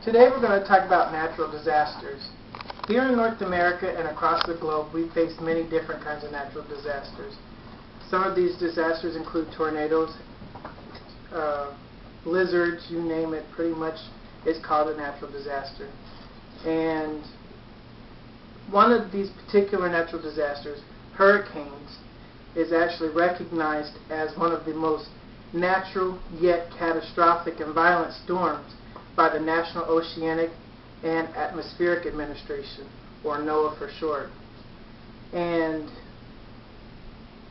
Today we're going to talk about natural disasters. Here in North America and across the globe, we face many different kinds of natural disasters. Some of these disasters include tornadoes, blizzards, you name it, pretty much is called a natural disaster. And one of these particular natural disasters, hurricanes, is actually recognized as one of the most natural yet catastrophic and violent storms by the National Oceanic and Atmospheric Administration, or NOAA for short. And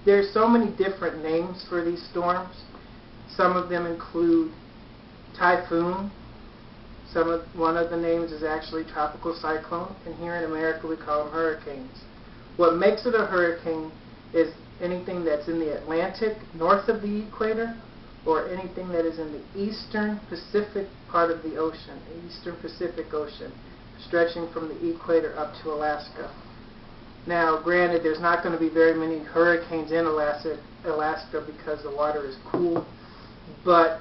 there's so many different names for these storms. Some of them include typhoon. One of the names is actually tropical cyclone, and here in America we call them hurricanes. What makes it a hurricane is anything that's in the Atlantic, north of the equator, or anything that is in the eastern Pacific part of the ocean, the eastern Pacific Ocean, stretching from the equator up to Alaska. Now, granted, there's not going to be very many hurricanes in Alaska because the water is cool, but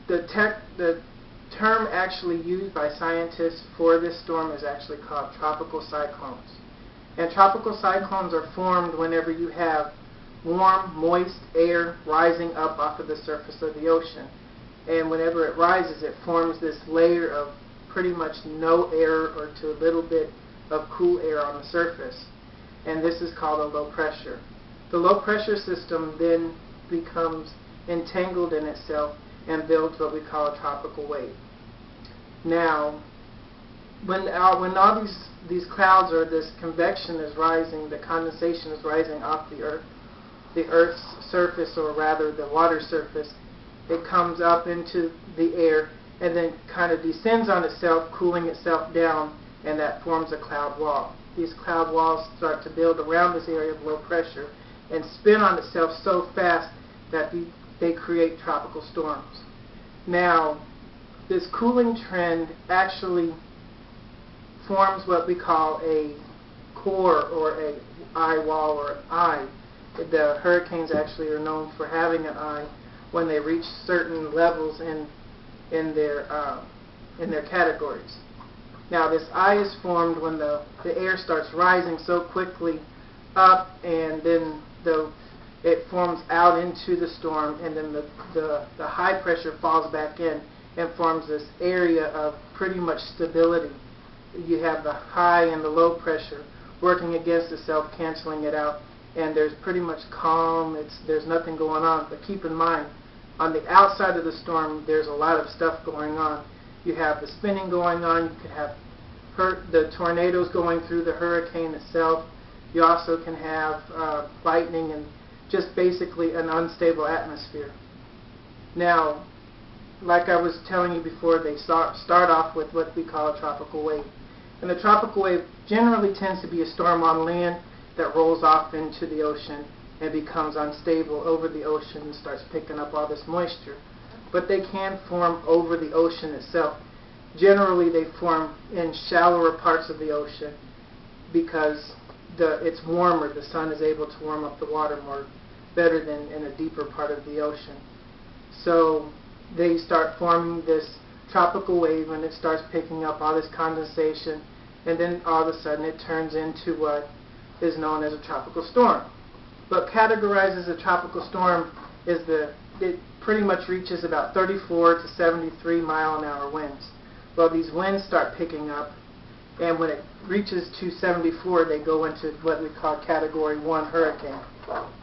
the term actually used by scientists for this storm is actually called tropical cyclones. And tropical cyclones are formed whenever you have warm, moist air rising up off of the surface of the ocean. And whenever it rises, it forms this layer of pretty much no air or to a little bit of cool air on the surface. And this is called a low pressure. The low pressure system then becomes entangled in itself and builds what we call a tropical wave. Now, when all these clouds or this convection is rising, the condensation is rising off the Earth's surface, or rather the water surface, it comes up into the air and then kind of descends on itself, cooling itself down, and that forms a cloud wall. These cloud walls start to build around this area of low pressure and spin on itself so fast that they create tropical storms. Now, this cooling trend actually forms what we call a core or a eye wall or an eye. The hurricanes actually are known for having an eye when they reach certain levels in their categories. Now, this eye is formed when the air starts rising so quickly up, and then it forms out into the storm, and then the high pressure falls back in and forms this area of pretty much stability. You have the high and the low pressure working against itself, canceling it out, and there's pretty much calm. There's nothing going on. But keep in mind, on the outside of the storm, there's a lot of stuff going on. You have the spinning going on. You could have the tornadoes going through the hurricane itself. You also can have lightning and just basically an unstable atmosphere. Now, like I was telling you before, they start off with what we call a tropical wave. And the tropical wave generally tends to be a storm on land that rolls off into the ocean and becomes unstable over the ocean and starts picking up all this moisture. But they can form over the ocean itself. Generally, they form in shallower parts of the ocean because it's warmer. The sun is able to warm up the water better than in a deeper part of the ocean. So they start forming this tropical wave when it starts picking up all this condensation, and then all of a sudden it turns into what is known as a tropical storm. What categorizes a tropical storm is it pretty much reaches about 34 to 73 mile-an-hour winds. Well, these winds start picking up, and when it reaches to 74, they go into what we call Category 1 hurricane.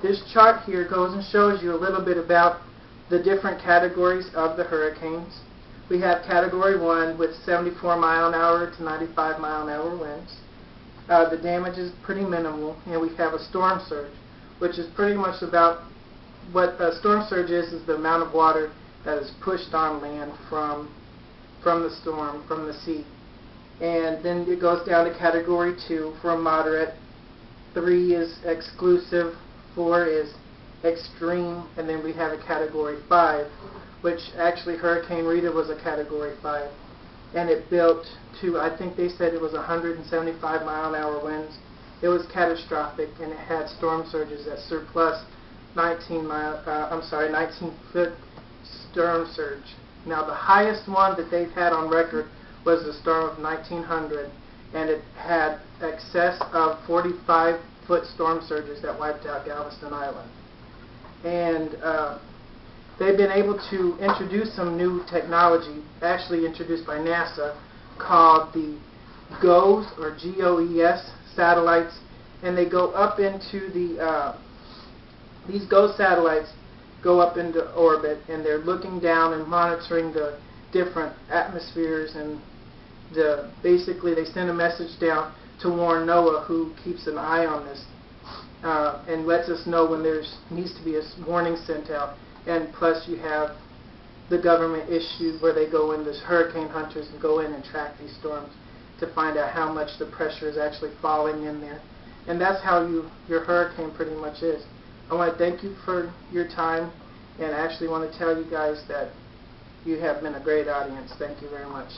This chart here goes and shows you a little bit about the different categories of the hurricanes. We have Category 1 with 74 mile-an-hour to 95 mile-an-hour winds. The damage is pretty minimal, and we have a storm surge, which is pretty much about what a storm surge is the amount of water that is pushed on land from the storm, from the sea. And then it goes down to Category 2 for a moderate. 3 is exclusive, 4 is extreme, and then we have a Category 5, which actually Hurricane Rita was a Category 5. And it built to, I think they said it was 175 mile-an-hour winds. It was catastrophic, and it had storm surges that surpassed 19-foot storm surge. Now the highest one that they've had on record was the storm of 1900, and it had excess of 45-foot storm surges that wiped out Galveston Island. And they've been able to introduce some new technology, actually introduced by NASA, called the GOES, or GOES satellites, and they go up into these GOES satellites go up into orbit, and they're looking down and monitoring the different atmospheres, and basically they send a message down to warn NOAA, who keeps an eye on this, and lets us know when there needs to be a warning sent out. And plus you have the government issue where they go in, those hurricane hunters, and go in and track these storms to find out how much the pressure is actually falling in there. And that's how your hurricane pretty much is. I want to thank you for your time, and I actually want to tell you guys that you have been a great audience. Thank you very much.